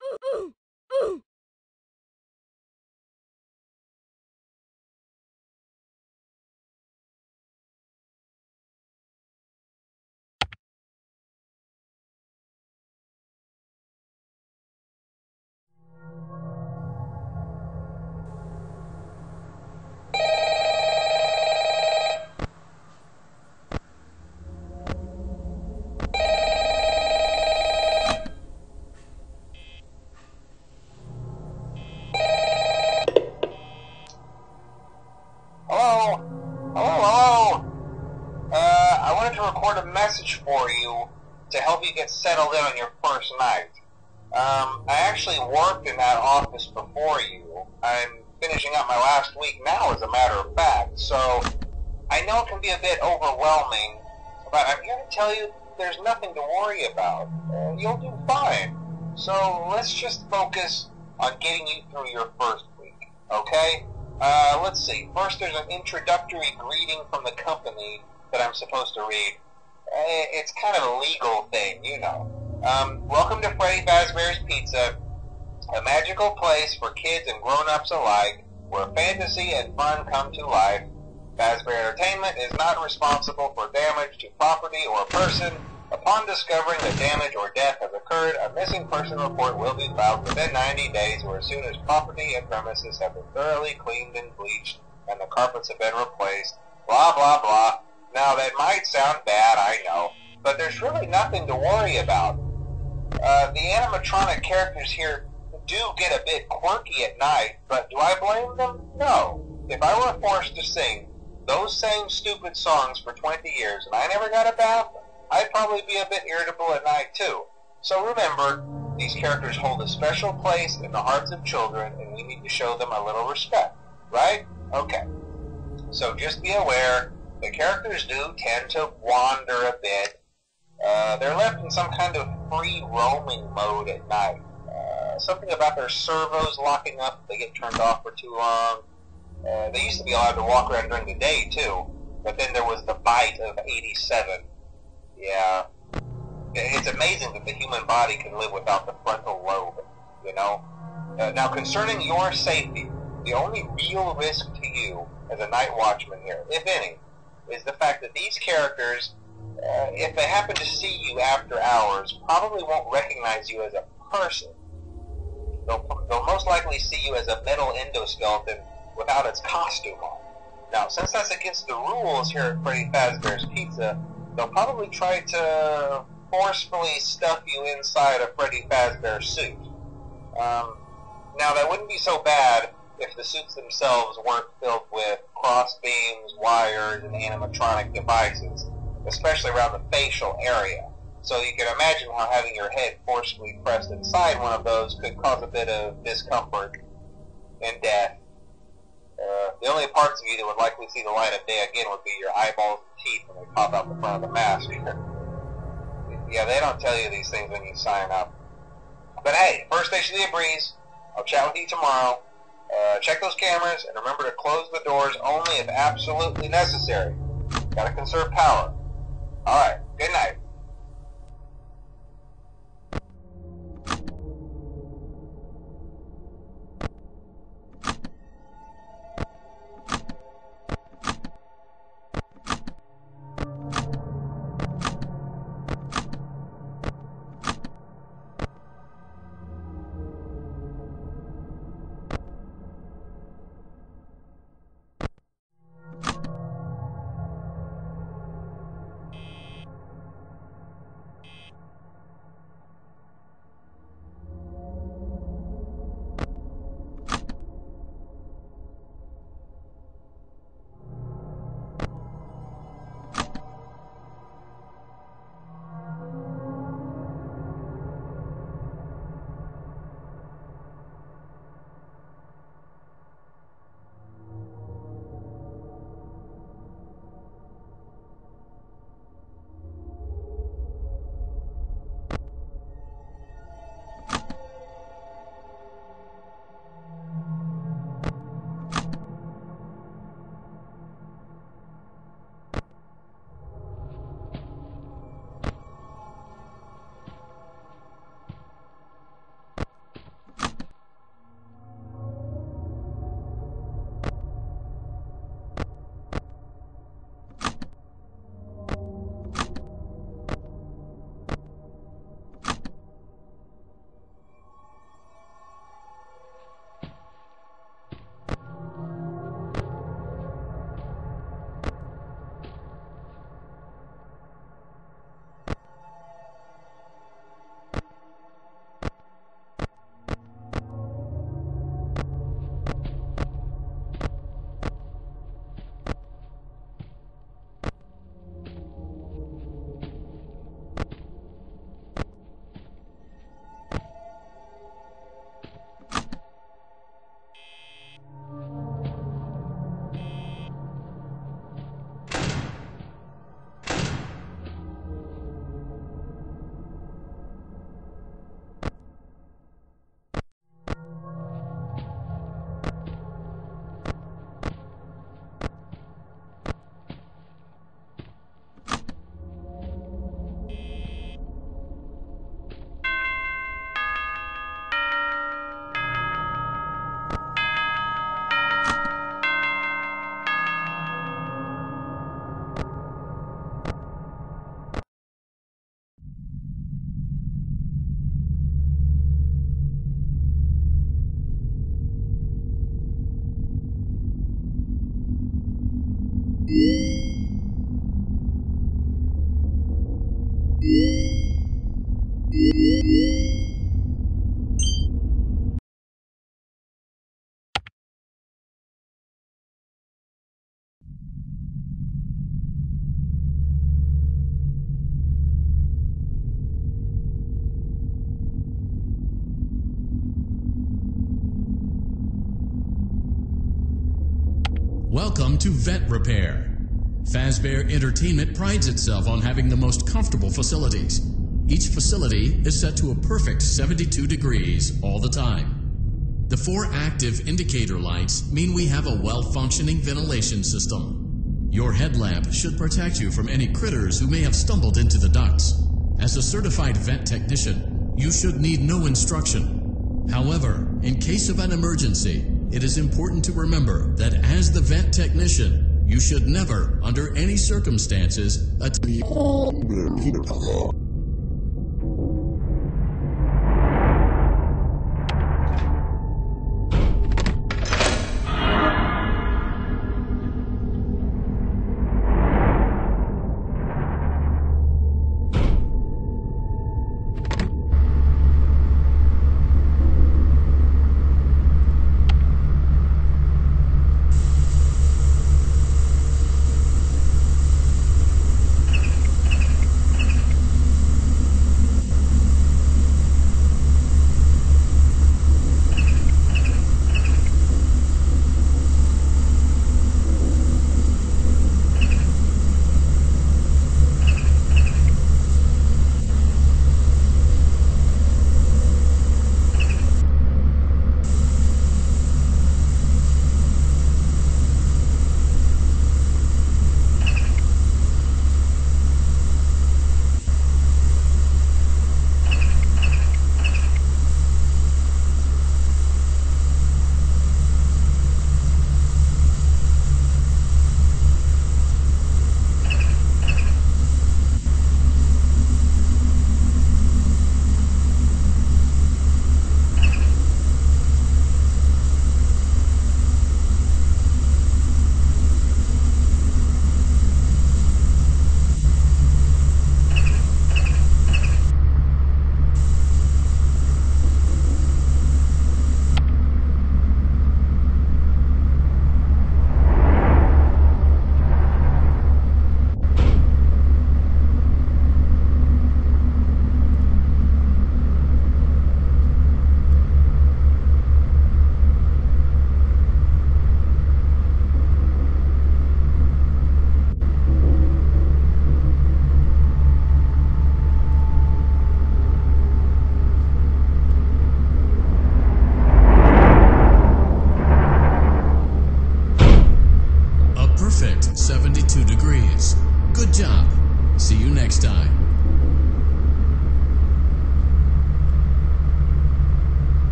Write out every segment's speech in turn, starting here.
Hello? Hello? I wanted to record a message for you to help you get settled in on your first night. I actually worked in that office before you. I'm finishing up my last week now, as a matter of fact, so I know it can be a bit overwhelming, but I'm here to tell you there's nothing to worry about. You'll do fine. So let's just focus on getting you through your first week, okay? Let's see. First, there's an introductory greeting from the company that I'm supposed to read. It's kind of a legal thing, you know. Welcome to Freddy Fazbear's Pizza, a magical place for kids and grown-ups alike, where fantasy and fun come to life. Fazbear Entertainment is not responsible for damage to property or person. Upon discovering that damage or death has occurred, a missing person report will be filed within 90 days or as soon as property and premises have been thoroughly cleaned and bleached and the carpets have been replaced. Blah, blah, blah. Now, that might sound bad, I know, but there's really nothing to worry about. The animatronic characters here do get a bit quirky at night, but do I blame them? No. If I were forced to sing those same stupid songs for 20 years and I never got a bath, I'd probably be a bit irritable at night too. So remember, these characters hold a special place in the hearts of children and we need to show them a little respect, right? Okay. So just be aware, the characters do tend to wander a bit. They're left in some kind of free roaming mode at night. Something about their servos locking up if they get turned off for too long. They used to be allowed to walk around during the day too, but then there was the bite of 87. Yeah. It's amazing that the human body can live without the frontal lobe, you know? Now, concerning your safety, the only real risk to you as a night watchman here, if any, is the fact that these characters, if they happen to see you after hours, probably won't recognize you as a person. They'll most likely see you as a metal endoskeleton without its costume on. Now, since that's against the rules here at Freddy Fazbear's Pizza, they'll probably try to forcefully stuff you inside a Freddy Fazbear suit. Now, that wouldn't be so bad if the suits themselves weren't filled with cross beams, wires, and animatronic devices, especially around the facial area. So you can imagine how having your head forcefully pressed inside one of those could cause a bit of discomfort and death. The only parts of you that would likely see the light of day again would be your eyeballs and teeth when they pop out the front of the mask. Yeah, they don't tell you these things when you sign up. But hey, first station of the breeze. I'll chat with you tomorrow. Check those cameras, and remember to close the doors only if absolutely necessary. Gotta conserve power. Alright, good night. Welcome to Vet Repair. Fazbear Entertainment prides itself on having the most comfortable facilities. Each facility is set to a perfect 72 degrees all the time. The 4 active indicator lights mean we have a well-functioning ventilation system. Your headlamp should protect you from any critters who may have stumbled into the ducts. As a certified vet technician, you should need no instruction. However, in case of an emergency, it is important to remember that as the vet technician, you should never, under any circumstances, attempt perfect 72 degrees. Good job. See you next time.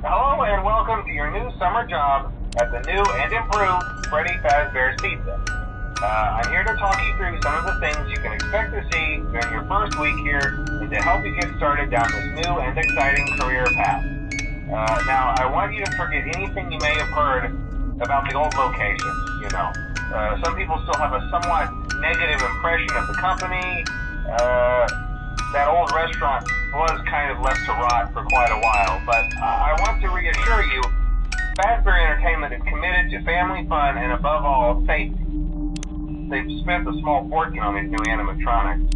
Hello and welcome to your new summer job at the new and improved Freddy Fazbear's Pizza. I'm here to talk you through some of the things you can expect to see during your first week here and to help you get started down this new and exciting career path. Now, I want you to forget anything you may have heard about the old locations, you know. Some people still have a somewhat negative impression of the company. That old restaurant was kind of left to rot for quite a while, but I want to reassure you, Fazbear Entertainment is committed to family fun and above all, safety. They've spent a small fortune on these new animatronics.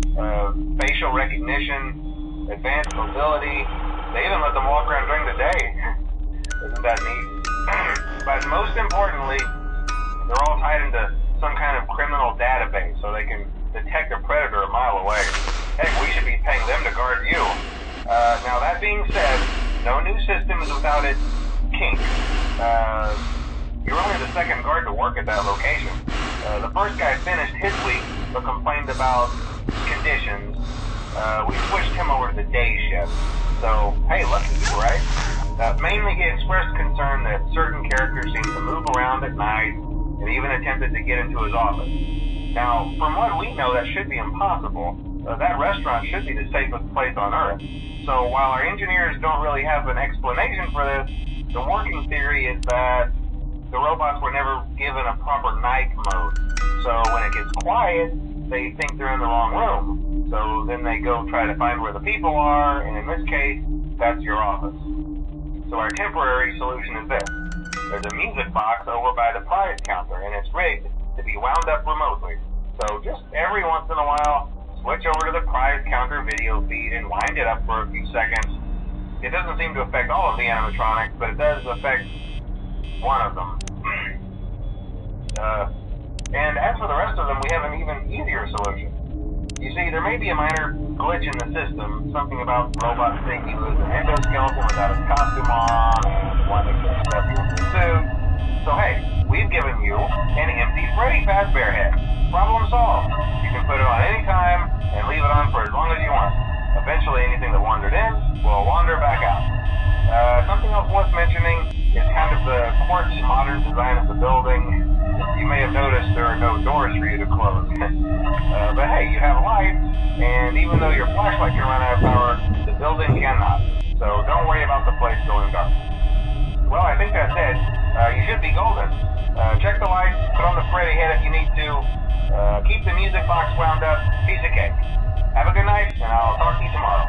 Facial recognition, advanced mobility, they even let them walk around during the day. Isn't that neat? But most importantly, they're all tied into some kind of criminal database so they can detect a predator a mile away. Heck, we should be paying them to guard you. Now that being said, no new system is without its kinks. You're only the second guard to work at that location. The first guy finished his week but complained about conditions. We switched him over to the day shift. So, hey, lucky you, right? Mainly he expressed concern that certain characters seem to move around at night and even attempted to get into his office. Now, from what we know, that should be impossible. That restaurant should be the safest place on Earth. So while our engineers don't really have an explanation for this, The working theory is that the robots were never given a proper night mode. So when it gets quiet, they think they're in the wrong room. So then they go try to find where the people are, and in this case, that's your office. So our temporary solution is this. There's a music box over by the prize counter, and it's rigged to be wound up remotely. So just every once in a while, switch over to the prize counter video feed and wind it up for a few seconds. It doesn't seem to affect all of the animatronics, but it does affect one of them. And as for the rest of them, we have an even easier solution. You see, there may be a minor glitch in the system, something about robots thinking he was an endoskeleton without his costume on, wanting to step into the suit. So hey, we've given you an empty Freddy Fazbear head. Problem solved. You can put it on any time and leave it on for as long as you want. Eventually anything that wandered in will wander back out. Something else worth mentioning is kind of the quirky modern design of the building. You may have noticed there are no doors for you to close. But hey, you have lights, and even though your flashlight can run out of power, the building cannot. So don't worry about the place going dark. Well, I think that's it. You should be golden. Check the lights, put on the Freddy head if you need to. Keep the music box wound up. Piece of cake. Have a good night, and I'll talk to you tomorrow.